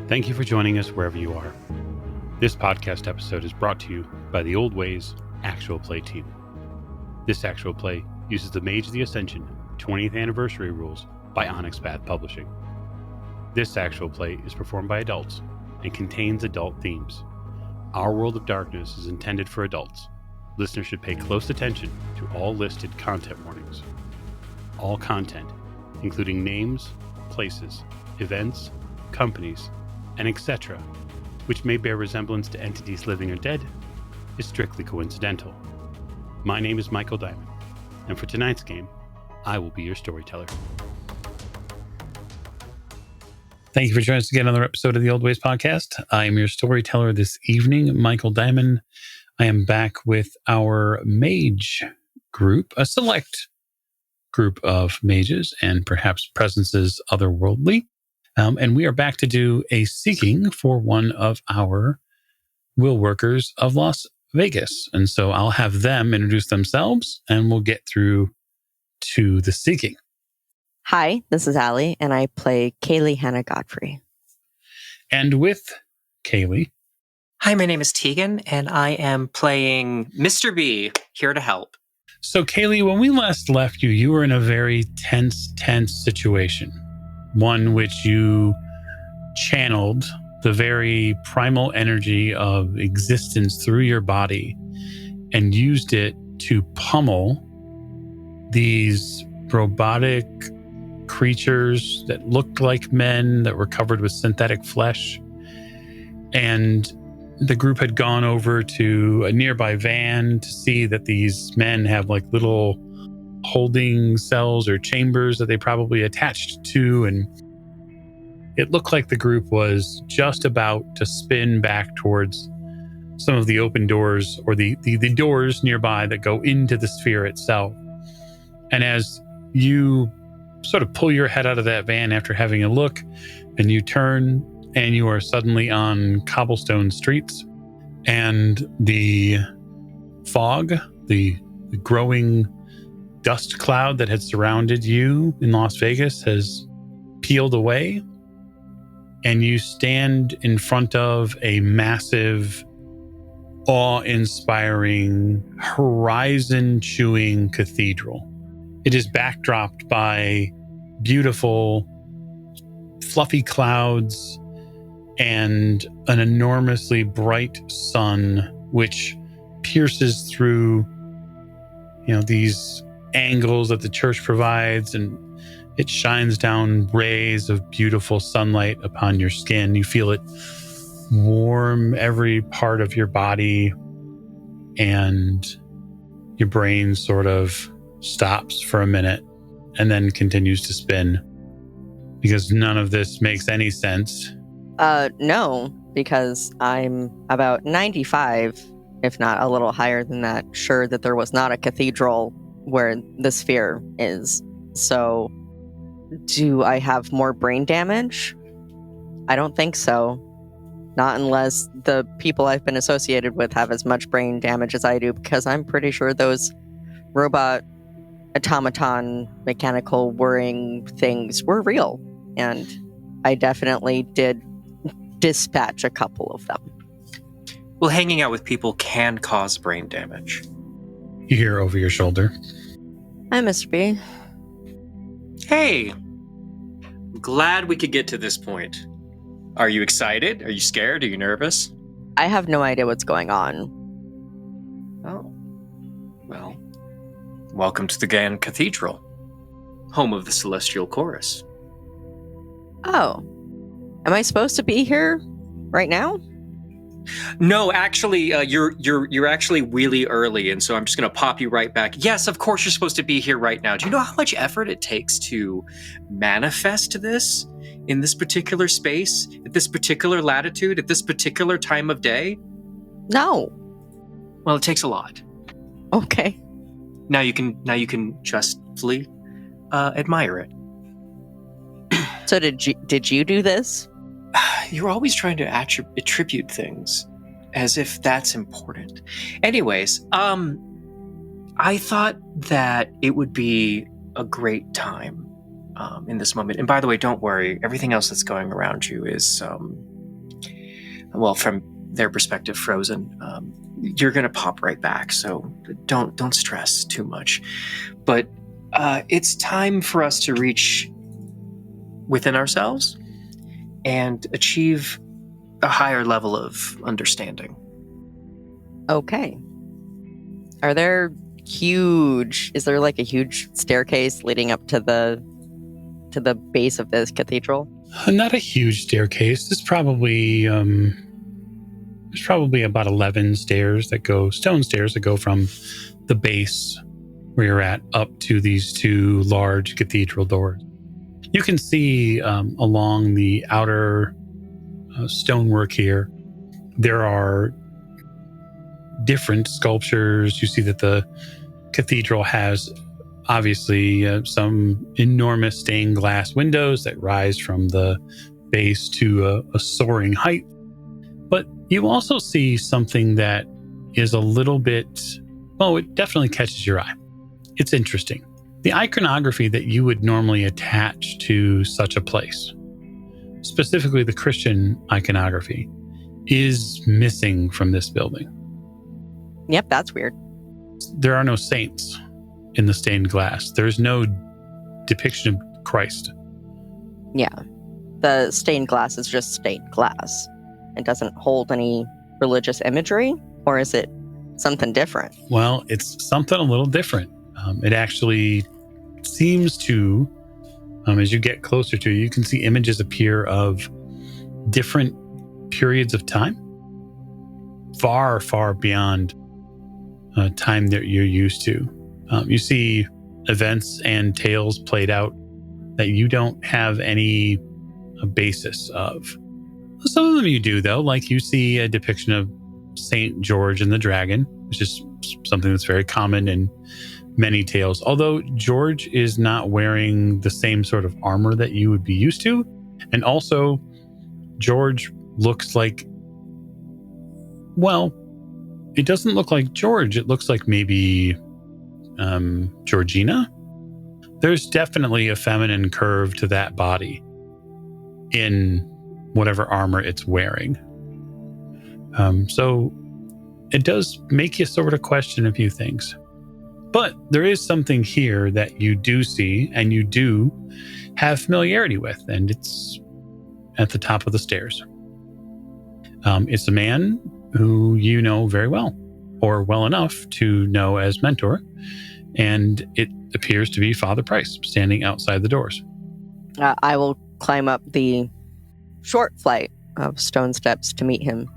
Thank you for joining us wherever you are. This podcast episode is brought to you by the Old Ways Actual Play team. This actual play uses the Mage the Ascension 20th anniversary rules by Onyx Path Publishing. This actual play is performed by adults and contains adult themes. Our World of Darkness is intended for adults. Listeners should pay close attention to all listed content warnings. All content, including names, places, events, companies, and etc., which may bear resemblance to entities living or dead, is strictly coincidental. My name is Michael Diamond, and for tonight's game, I will be your storyteller. Thank you for joining us again on another episode of the Old Ways Podcast. I am your storyteller this evening, Michael Diamond. I am back with our Mage group, a select group of mages and perhaps presences otherworldly. And we are back to do a seeking for one of our will workers of Las Vegas. And so I'll have them introduce themselves and we'll get through to the seeking. Hi, this is Allie, and I play Kayleigh Hannah Godfrey. And with Kayleigh. Hi, my name is Tegan, and I am playing Mr. B, here to help. So, Kayleigh, when we last left you, you were in a very tense situation. One which you channeled the very primal energy of existence through your body and used it to pummel these robotic creatures that looked like men that were covered with synthetic flesh. And the group had gone over to a nearby van to see that these men have like little holding cells or chambers that they probably attached to. And it looked like the group was just about to spin back towards some of the open doors or the doors nearby that go into the sphere itself. And as you sort of pull your head out of that van after having a look, and you turn and you are suddenly on cobblestone streets, and the fog, the growing dust cloud that had surrounded you in Las Vegas has peeled away, and you stand in front of a massive, awe-inspiring, horizon-chewing cathedral. It is backdropped by beautiful, fluffy clouds and an enormously bright sun, which pierces through, these angles that the church provides, and it shines down rays of beautiful sunlight upon your skin. You feel it warm every part of your body, and your brain sort of stops for a minute and then continues to spin because none of this makes any sense. No, because I'm about 95, if not a little higher than that, sure that there was not a cathedral where the sphere is. So, do I have more brain damage? I don't think so. Not unless the people I've been associated with have as much brain damage as I do, because I'm pretty sure those robot automaton mechanical whirring things were real. And I definitely did dispatch a couple of them. Well, hanging out with people can cause brain damage. You hear over your shoulder. Hi, Mr. B. Hey, I'm glad we could get to this point. Are you excited? Are you scared? Are you nervous? I have no idea what's going on. Oh, well, welcome to the Grand Cathedral, home of the Celestial Chorus. Oh, am I supposed to be here right now? No, actually, you're actually really early, and so I'm just going to pop you right back. Yes, of course you're supposed to be here right now. Do you know how much effort it takes to manifest this in this particular space, at this particular latitude, at this particular time of day? No. Well, it takes a lot. Okay. Now you can justly admire it. So did you do this? You're always trying to attribute things as if that's important. Anyways, I thought that it would be a great time in this moment. And by the way, don't worry. Everything else that's going around you is well, from their perspective, frozen. You're going to pop right back, so don't stress too much. But it's time for us to reach within ourselves and achieve a higher level of understanding. Okay. Is there like a huge staircase leading up to the base of this cathedral? Not a huge staircase. There's probably about 11 stairs stone stairs that go from the base where you're at up to these two large cathedral doors. You can see along the outer stonework here, there are different sculptures. You see that the cathedral has obviously some enormous stained glass windows that rise from the base to a soaring height. But you also see something that is a little bit, well, it definitely catches your eye. It's interesting. The iconography that you would normally attach to such a place, specifically the Christian iconography, is missing from this building. Yep, that's weird. There are no saints in the stained glass. There's no depiction of Christ. Yeah. The stained glass is just stained glass. It doesn't hold any religious imagery, or is it something different? Well, it's something a little different. It actually seems to, as you get closer to it, you can see images appear of different periods of time, far, far beyond time that you're used to. You see events and tales played out that you don't have any basis of. Some of them you do, though, like you see a depiction of Saint George and the Dragon, which is something that's very common in many tales. Although George is not wearing the same sort of armor that you would be used to. And also, George looks like, well, it doesn't look like George. It looks like maybe Georgina. There's definitely a feminine curve to that body in whatever armor it's wearing. So it does make you sort of question a few things. But there is something here that you do see and you do have familiarity with, and it's at the top of the stairs. It's a man who you know very well, or well enough to know as mentor, and it appears to be Father Price standing outside the doors. I will climb up the short flight of stone steps to meet him.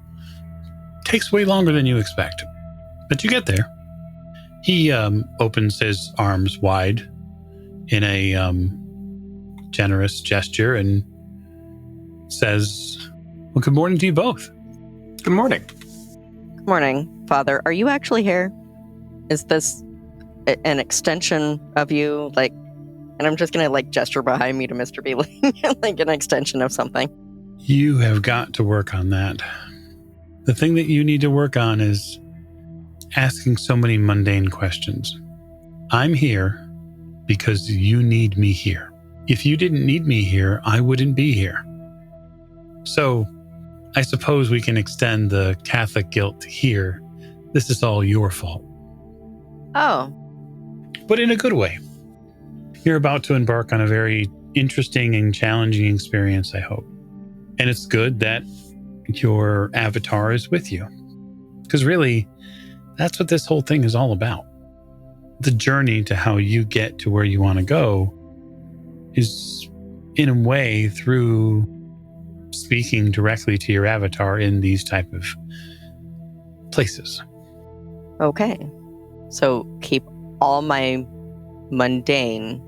Takes way longer than you expect, but you get there. He opens his arms wide in a generous gesture and says, well, good morning to you both. Good morning. Good morning, Father. Are you actually here? Is this an extension of you? And I'm just going to gesture behind me to Mr. Beeling, like an extension of something. You have got to work on that. The thing that you need to work on is asking so many mundane questions. I'm here because you need me here. If you didn't need me here, I wouldn't be here. So I suppose we can extend the Catholic guilt here. This is all your fault. Oh. But in a good way. You're about to embark on a very interesting and challenging experience, I hope. And it's good that your avatar is with you. Because really, that's what this whole thing is all about. The journey to how you get to where you want to go is, in a way, through speaking directly to your avatar in these type of places. Okay. So keep all my mundane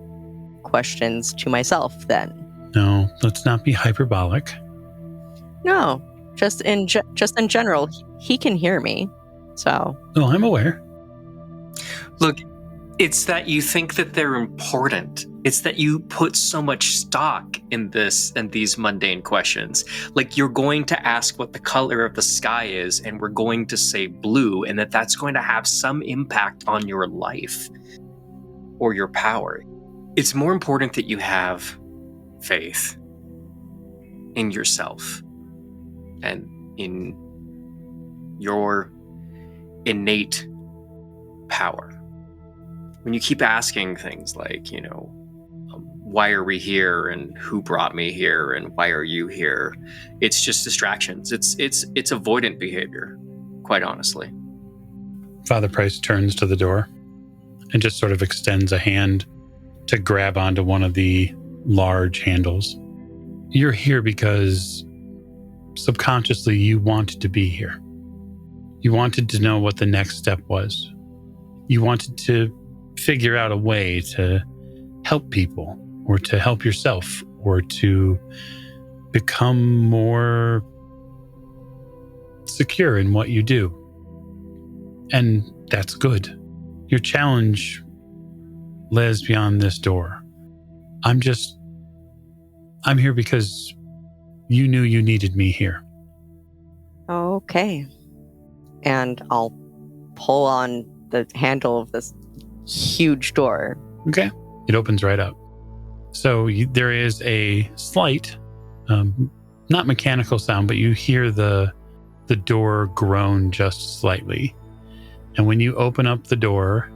questions to myself then. No, let's not be hyperbolic. No, just in general, he can hear me. So. No, I'm aware. Look, it's that you think that they're important. It's that you put so much stock in this and these mundane questions. Like, you're going to ask what the color of the sky is, and we're going to say blue, and that's going to have some impact on your life or your power. It's more important that you have faith in yourself and in your innate power. When you keep asking things like, why are we here, and who brought me here, and why are you here? It's just distractions. It's avoidant behavior, quite honestly. Father Price turns to the door and just sort of extends a hand to grab onto one of the large handles. You're here because subconsciously you wanted to be here. You wanted to know what the next step was. You wanted to figure out a way to help people, or to help yourself, or to become more secure in what you do. And that's good. Your challenge lies beyond this door. I'm here because you knew you needed me here. Okay. And I'll pull on the handle of this huge door. Okay. It opens right up. So there is a slight, not mechanical sound, but you hear the door groan just slightly. And when you open up the door,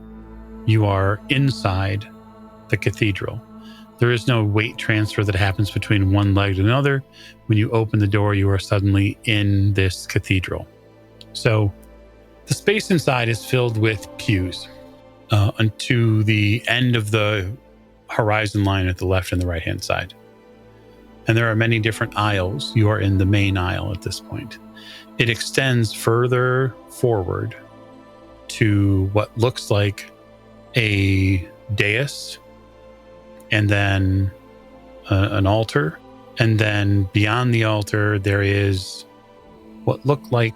you are inside the cathedral. There is no weight transfer that happens between one leg and another. When you open the door, you are suddenly in this cathedral. So the space inside is filled with pews. To the end of the horizon line at the left and the right-hand side. And there are many different aisles. You are in the main aisle at this point. It extends further forward to what looks like a dais, and then an altar. And then beyond the altar, there is what look like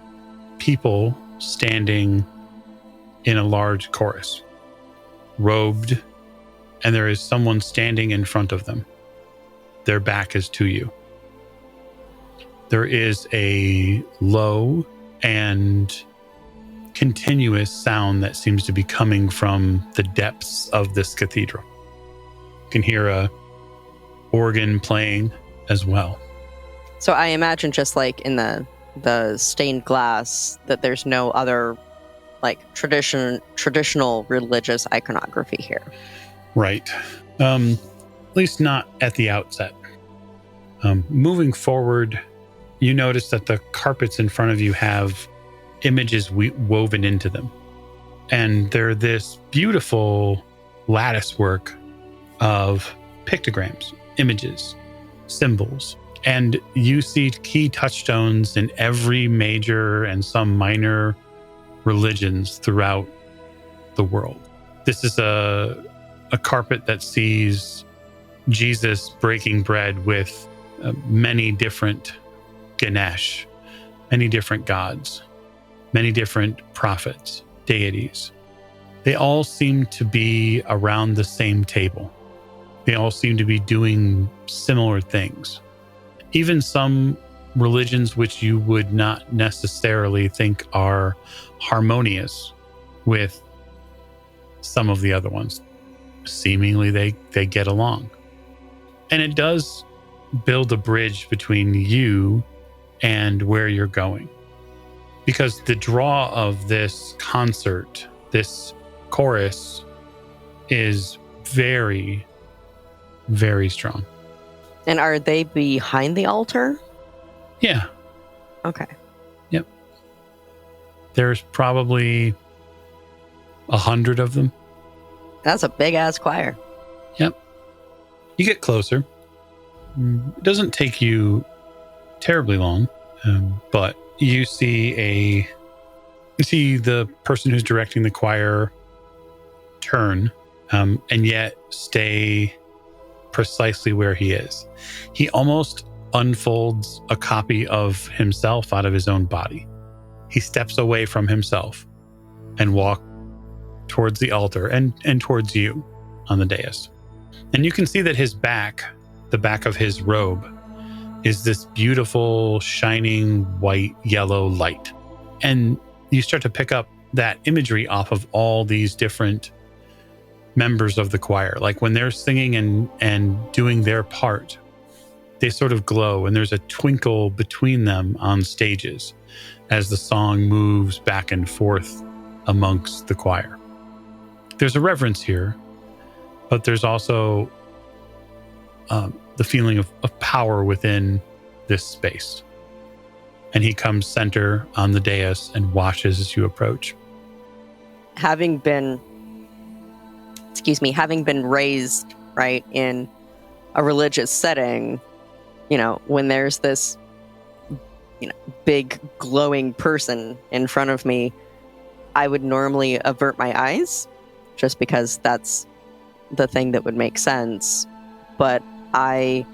people standing in a large chorus, robed, and there is someone standing in front of them. Their back is to you. There is a low and continuous sound that seems to be coming from the depths of this cathedral. You can hear a organ playing as well. So I imagine, just like in the stained glass, that there's no other like traditional religious iconography here. Right. At least not at the outset. Moving forward, you notice that the carpets in front of you have images woven into them. And they're this beautiful lattice work of pictograms, images, symbols. And you see key touchstones in every major and some minor religions throughout the world. This is a carpet that sees Jesus breaking bread with many different Ganesh, many different gods, many different prophets, deities. They all seem to be around the same table. They all seem to be doing similar things. Even some religions which you would not necessarily think are harmonious with some of the other ones. Seemingly they get along. And it does build a bridge between you and where you're going. Because the draw of this concert, this chorus, is very, very strong. And are they behind the altar? Yeah. Okay. Yep. There's probably 100 of them. That's a big ass choir. Yep. You get closer. It doesn't take you terribly long, but you see the person who's directing the choir turn, and yet stay precisely where he is. He almost unfolds a copy of himself out of his own body. He steps away from himself and walks towards the altar and towards you on the dais. And you can see that his back, the back of his robe, is this beautiful, shining, white, yellow light. And you start to pick up that imagery off of all these different members of the choir. Like when they're singing and doing their part, they sort of glow, and there's a twinkle between them on stages as the song moves back and forth amongst the choir. There's a reverence here, but there's also the feeling of power within this space. And he comes center on the dais and watches as you approach. Having been raised, right, in a religious setting, when there's this, big glowing person in front of me, I would normally avert my eyes just because that's the thing that would make sense. But I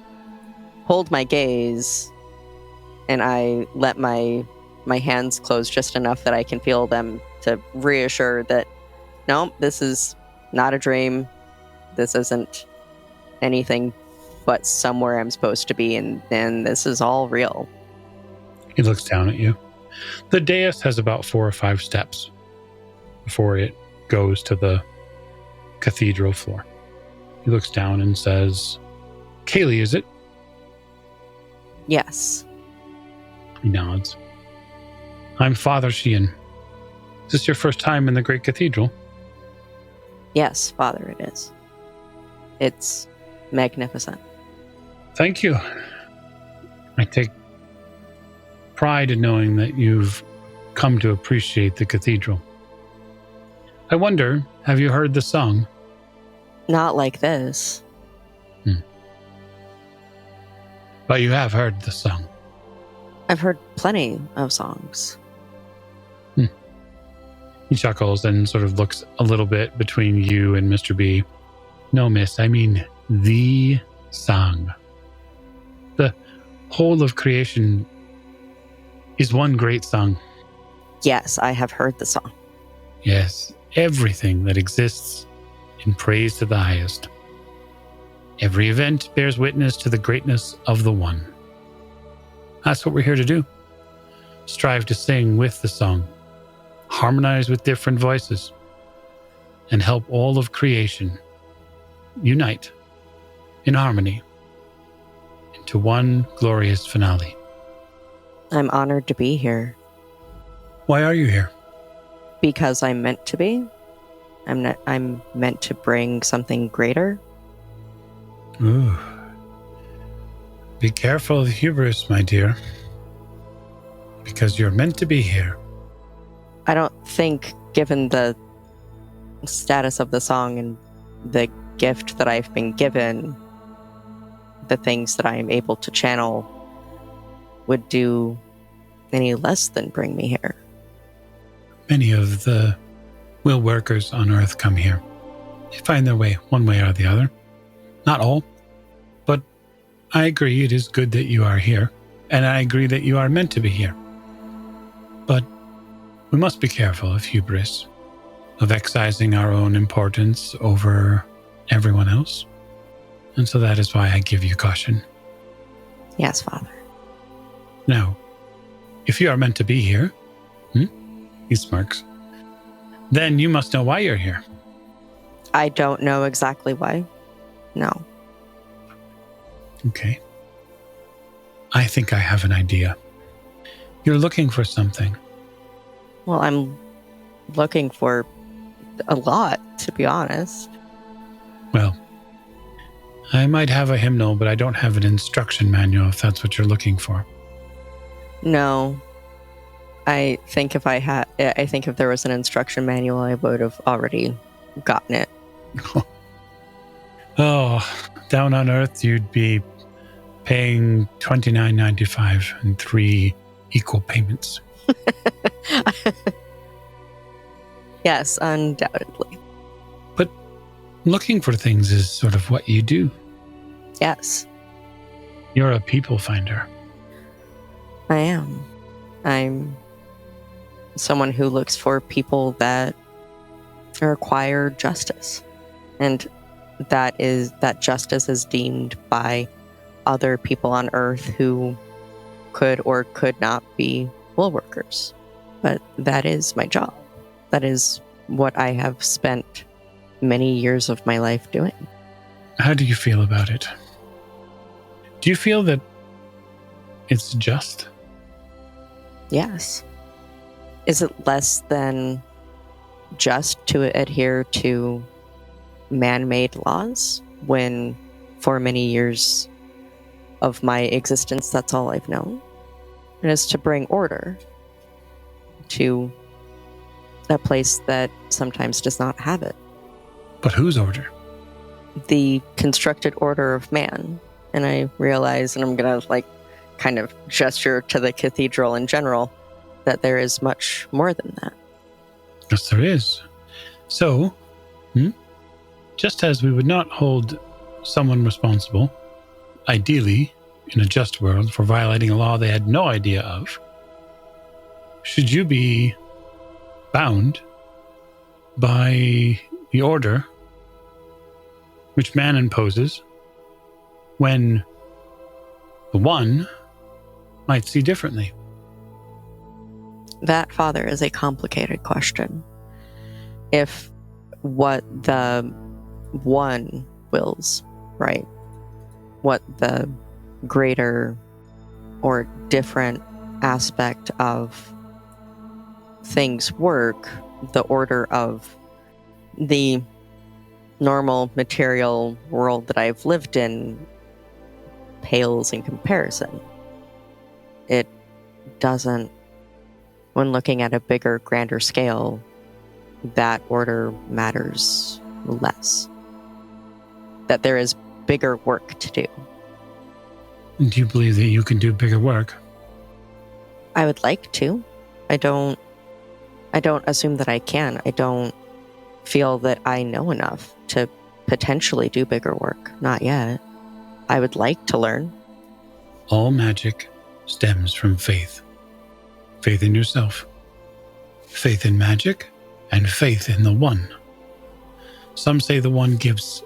hold my gaze and I let my hands close just enough that I can feel them to reassure that, no, this is not a dream. This isn't anything but somewhere I'm supposed to be, and this is all real. He looks down at you. The dais has about 4 or 5 steps before it goes to the cathedral floor. He looks down and says, Kayleigh, is it? Yes. He nods. I'm Father Sheehan. Is this your first time in the great cathedral? Yes, Father, it is. It's magnificent. Thank you. I take pride in knowing that you've come to appreciate the cathedral. I wonder, have you heard the song? Not like this. But you have heard the song. I've heard plenty of songs. He chuckles and sort of looks a little bit between you and Mr. B. No, miss, I mean the song. The whole of creation is one great song. Yes, I have heard the song. Yes, everything that exists in praise to the highest. Every event bears witness to the greatness of the one. That's what we're here to do. Strive to sing with the song, harmonize with different voices, and help all of creation unite in harmony into one glorious finale. I'm honored to be here. Why are you here? Because I'm meant to be. I'm meant to bring something greater. Ooh. Be careful of hubris, my dear. Because you're meant to be here. I don't think, given the status of the song and the gift that I've been given, the things that I am able to channel would do any less than bring me here. Many of the will workers on Earth come here. They find their way one way or the other. Not all, but I agree it is good that you are here, and I agree that you are meant to be here. But we must be careful of hubris, of excising our own importance over everyone else. And so that is why I give you caution. Yes, Father. Now, if you are meant to be here, he smirks, then you must know why you're here. I don't know exactly why. No. Okay. I think I have an idea. You're looking for something. Well, I'm looking for a lot, to be honest. Well, I might have a hymnal, but I don't have an instruction manual if that's what you're looking for. No. I think if there was an instruction manual, I would have already gotten it. Oh, down on Earth, you'd be paying $29.95 in 3 equal payments. Yes, undoubtedly. But looking for things is sort of what you do. Yes. You're a people finder. I am. I'm someone who looks for people that require justice. And that justice is deemed by other people on Earth who could or could not be will workers. But that is my job. That is what I have spent many years of my life doing. How do you feel about it? Do you feel that it's just? Yes. Is it less than just to adhere to man-made laws when for many years of my existence that's all I've known? It is to bring order to a place that sometimes does not have it. But whose order? The constructed order of man. And I realize, and I'm gonna kind of gesture to the cathedral in general, that there is much more than that. Yes, there is. So, just as we would not hold someone responsible, ideally, in a just world, for violating a law they had no idea of, should you be bound by the order which man imposes when the one might see differently? That, Father, is a complicated question. If what the one wills, right? What the greater or different aspect of things work, the order of the normal material world that I've lived in pales in comparison. It doesn't, when looking at a bigger, grander scale, that order matters less. That there is bigger work to do. Do you believe that you can do bigger work? I would like to. I don't assume that I can. I don't feel that I know enough to potentially do bigger work. Not yet. I would like to learn. All magic stems from faith. Faith in yourself, faith in magic, and faith in the one. Some say the one gives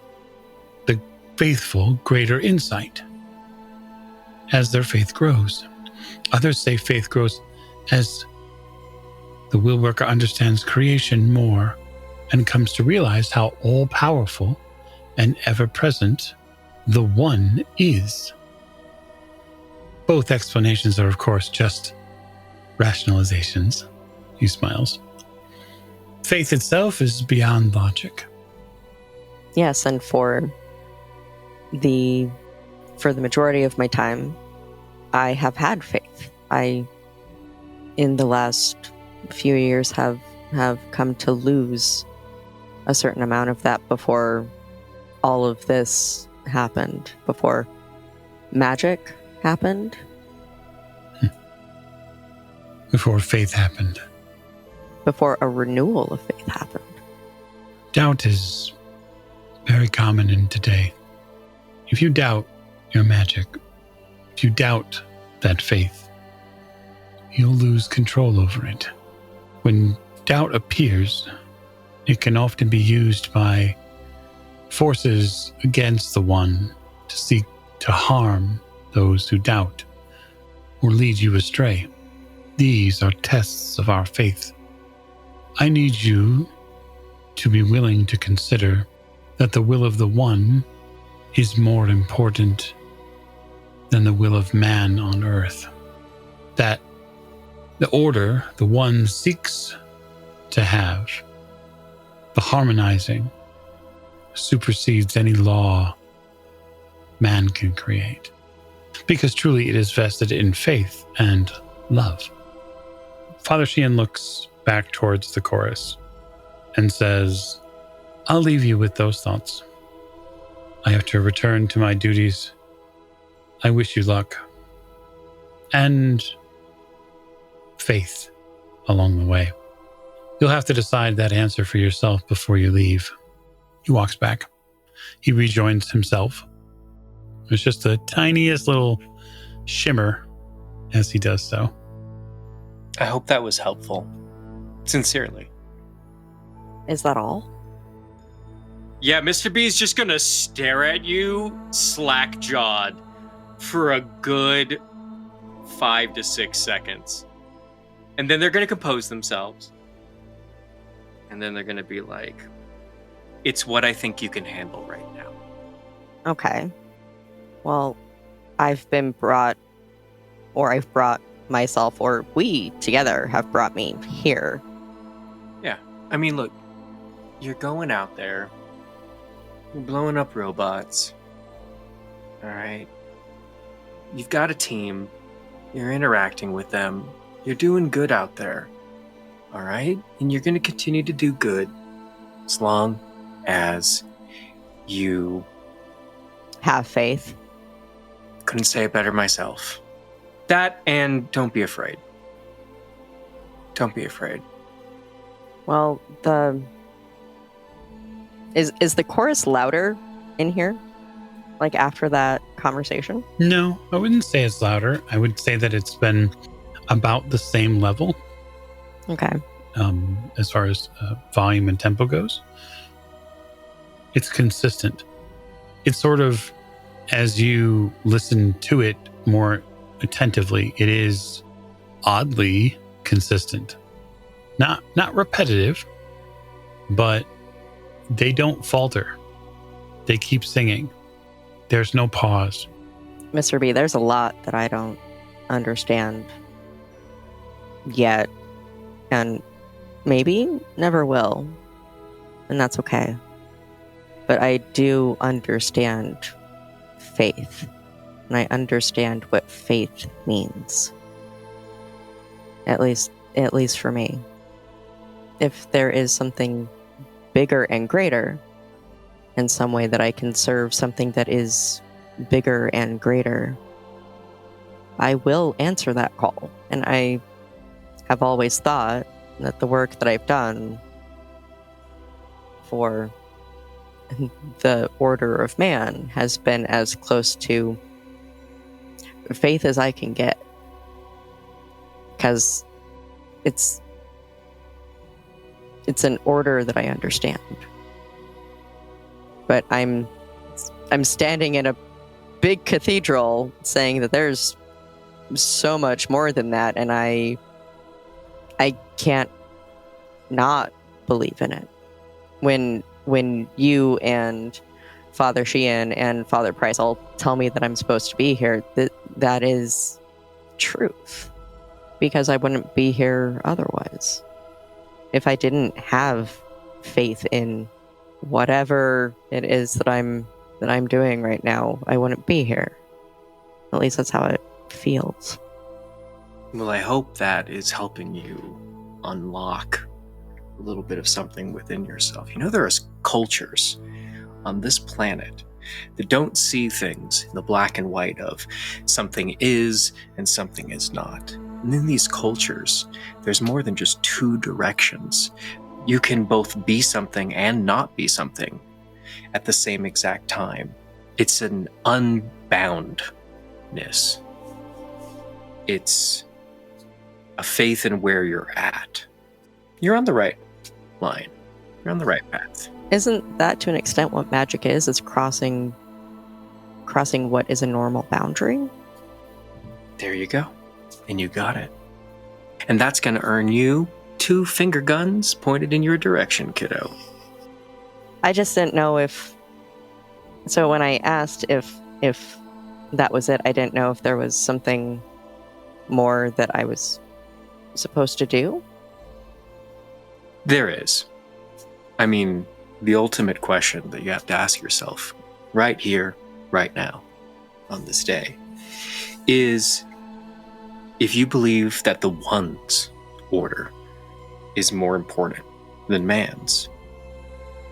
the faithful greater insight as their faith grows. Others say faith grows as the will worker understands creation more and comes to realize how all-powerful and ever-present the one is. Both explanations are, of course, just rationalizations. He smiles. Faith itself is beyond logic. Yes, and for the majority of my time, I have had faith. I, in the last few years, have come to lose a certain amount of that before all of this happened, before magic happened. Before faith happened. Before a renewal of faith happened. Doubt is very common in today. If you doubt your magic, if you doubt that faith, you'll lose control over it. When doubt appears, it can often be used by forces against the one to seek to harm those who doubt or lead you astray. These are tests of our faith. I need you to be willing to consider that the will of the one is more important than the will of man on earth. That the order the one seeks to have, the harmonizing, supersedes any law man can create. Because truly it is vested in faith and love. Father Sheehan looks back towards the chorus and says, I'll leave you with those thoughts. I have to return to my duties. I wish you luck. And faith along the way. You'll have to decide that answer for yourself before you leave. He walks back. He rejoins himself. There's just the tiniest little shimmer as he does so. I hope that was helpful. Sincerely. Is that all? Yeah, Mr. B is just gonna stare at you slack-jawed for a good 5 to 6 seconds. And then they're gonna compose themselves. And then they're gonna be like, it's what I think you can handle right now. Okay. Well, I've been brought, or I've brought myself, or we together have brought me here. Yeah. I mean, look, you're going out there, you're blowing up robots. All right. You've got a team, you're interacting with them, you're doing good out there. All right? And you're going to continue to do good as long as you Have faith. couldn't say it better myself. That, and don't be afraid. Don't be afraid. Well, is the chorus louder in here? Like after that conversation? No, I wouldn't say it's louder. I would say that it's been about the same level Okay. as far as volume and tempo goes. It's consistent. It's sort of, as you listen to it more attentively, it is oddly consistent. Not repetitive, but they don't falter. They keep singing. There's no pause. Mr. B, there's a lot that I don't understand yet, and maybe never will, and that's okay. But I do understand faith, and I understand what faith means. At least for me. If there is something bigger and greater, in some way that I can serve something that is bigger and greater, I will answer that call. And I have always thought that the work that I've done for the order of man has been as close to faith as I can get. Because it's an order that I understand. But I'm standing in a big cathedral saying that there's so much more than that, and I can't not believe in it. When you and Father Sheehan and Father Price all tell me that I'm supposed to be here, that is truth. Because I wouldn't be here otherwise. If I didn't have faith in whatever it is that I'm doing right now, I wouldn't be here. At least that's how it feels. Well, I hope that is helping you unlock a little bit of something within yourself. You know, there are cultures on this planet that don't see things in the black and white of something is and something is not. And in these cultures, there's more than just two directions. You can both be something and not be something at the same exact time. It's an unboundness. It's a faith in where you're at. You're on the right line. You're on the right path. Isn't that to an extent what magic is? Is crossing what is a normal boundary? There you go. And you got it. And that's going to earn you 2 finger guns pointed in your direction, kiddo. I just didn't know if... So when I asked if that was it, I didn't know if there was something more that I was supposed to do. There is. I mean, the ultimate question that you have to ask yourself right here, right now, on this day, is if you believe that the one's order is more important than man's,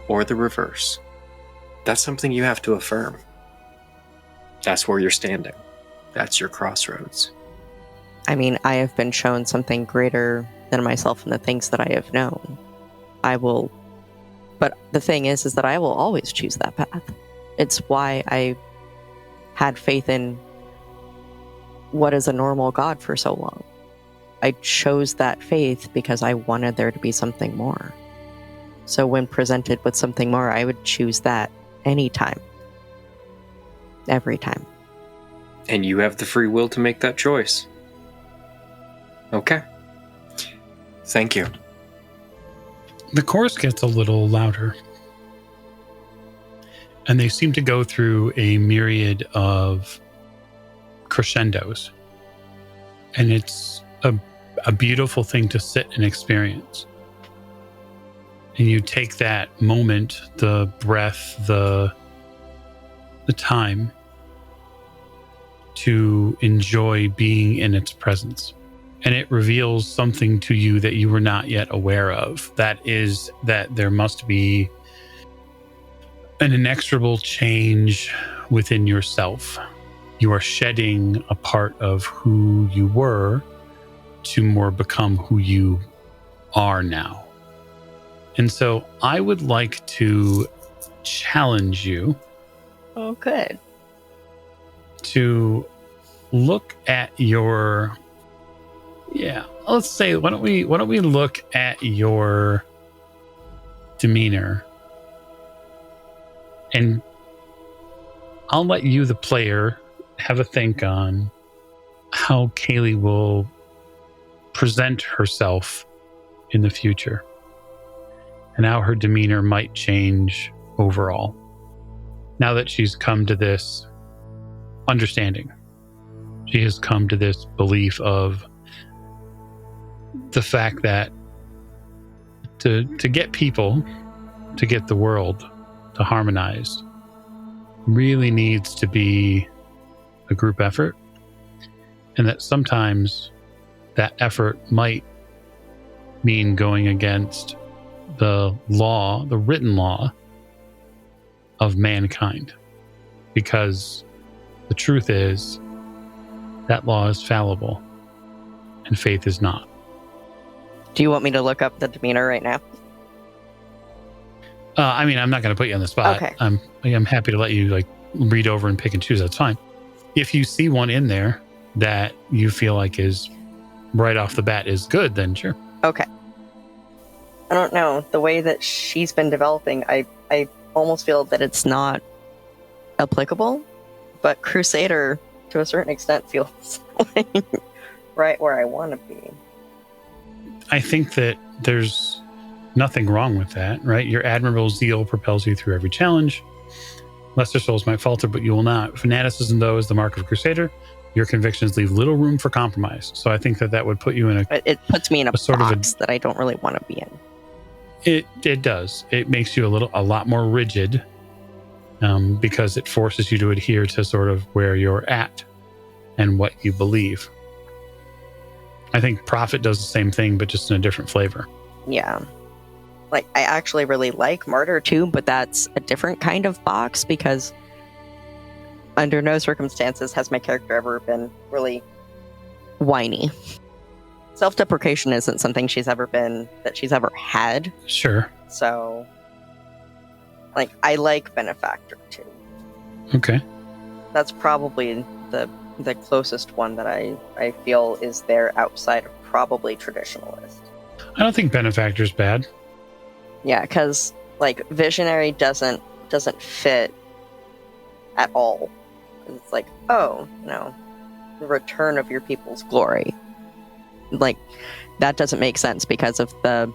or the reverse. That's something you have to affirm. That's where you're standing. That's your crossroads. I mean, I have been shown something greater than myself and the things that I have known. I will... But the thing is that I will always choose that path. It's why I had faith in what is a normal God for so long. I chose that faith because I wanted there to be something more. So when presented with something more, I would choose that anytime. Every time. And you have the free will to make that choice. Okay. Thank you. The chorus gets a little louder. And they seem to go through a myriad of crescendos. And it's a beautiful thing to sit and experience. And you take that moment, the breath, the time to enjoy being in its presence. And it reveals something to you that you were not yet aware of. That is that there must be an inexorable change within yourself. You are shedding a part of who you were to more become who you are now. And so I would like to challenge you. Oh, good. To look at your, let's say, why don't we look at your demeanor, and I'll let you, the player, have a think on how Kayleigh will present herself in the future and how her demeanor might change overall now that she's come to this understanding. She has come to this belief of the fact that to get people, to get the world to harmonize, really needs to be a group effort, and that sometimes that effort might mean going against the law, the written law of mankind, because the truth is that law is fallible and faith is not. Do you want me to look up the demeanor right now? I mean, I'm not going to put you on the spot. Okay. I'm happy to let you read over and pick and choose. That's fine. If you see one in there that you feel like is right off the bat is good, then sure. Okay. I don't know. The way that she's been developing, I almost feel that it's not applicable, but Crusader, to a certain extent, feels like right where I want to be. I think that there's nothing wrong with that, right? Your admirable zeal propels you through every challenge. Lesser souls might falter, but you will not. Fanaticism, though, is the mark of Crusader. Your convictions leave little room for compromise. So I think that would put you in It puts me in a sort box of that I don't really want to be in. It does. It makes you a lot more rigid, because it forces you to adhere to sort of where you're at and what you believe. I think Prophet does the same thing, but just in a different flavor. Yeah. Like, I actually really like Martyr too, but that's a different kind of box, because under no circumstances has my character ever been really whiny. Self-deprecation isn't something she's ever had. Sure. So, I like Benefactor too. Okay. That's probably the closest one that I feel is there outside of probably Traditionalist. I don't think Benefactor's bad. Yeah, because Visionary doesn't fit at all. It's the return of your people's glory. That doesn't make sense, because of the,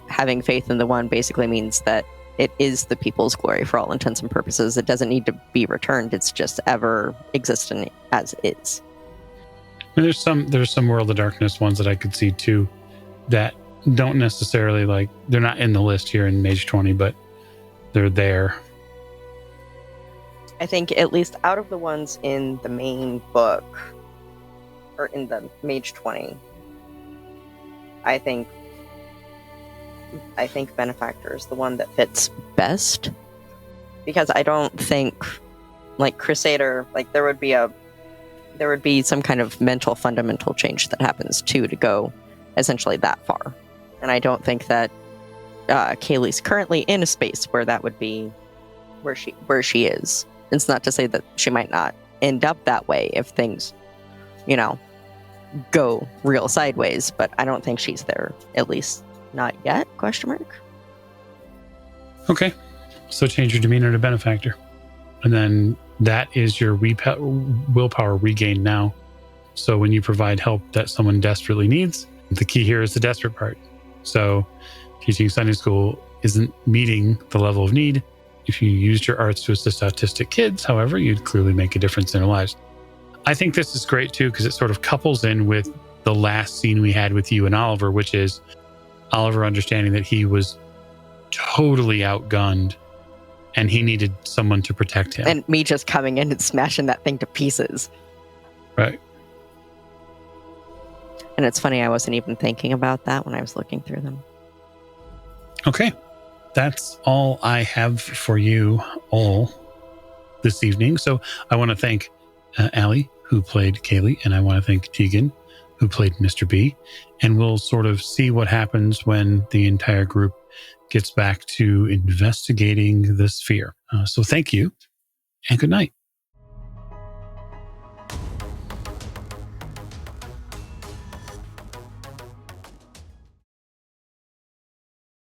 having faith in the one basically means that it is the people's glory for all intents and purposes. It doesn't need to be returned. It's just ever existent as is. And there's some World of Darkness ones that I could see too that don't necessarily they're not in the list here in Mage 20, but they're there. I think at least out of the ones in the main book, or in the Mage 20, I think Benefactor is the one that fits best, because I don't think Crusader, there would be some kind of mental fundamental change that happens to go essentially that far, and I don't think that Kayleigh's currently in a space where that would be where she is. It's not to say that she might not end up that way if things, go real sideways, but I don't think she's there, at least not yet, ? Okay. So change your demeanor to Benefactor. And then that is your willpower regained now. So when you provide help that someone desperately needs, the key here is the desperate part. So teaching Sunday school isn't meeting the level of need. If you used your arts to assist autistic kids, however, you'd clearly make a difference in their lives. I think this is great too, because it sort of couples in with the last scene we had with you and Oliver, which is Oliver understanding that he was totally outgunned and he needed someone to protect him. And me just coming in and smashing that thing to pieces. Right. And it's funny, I wasn't even thinking about that when I was looking through them. Okay. That's all I have for you all this evening. So I want to thank Allie, who played Kayleigh, and I want to thank Tegan, who played Mr. B. And we'll sort of see what happens when the entire group gets back to investigating the sphere. So thank you, and good night.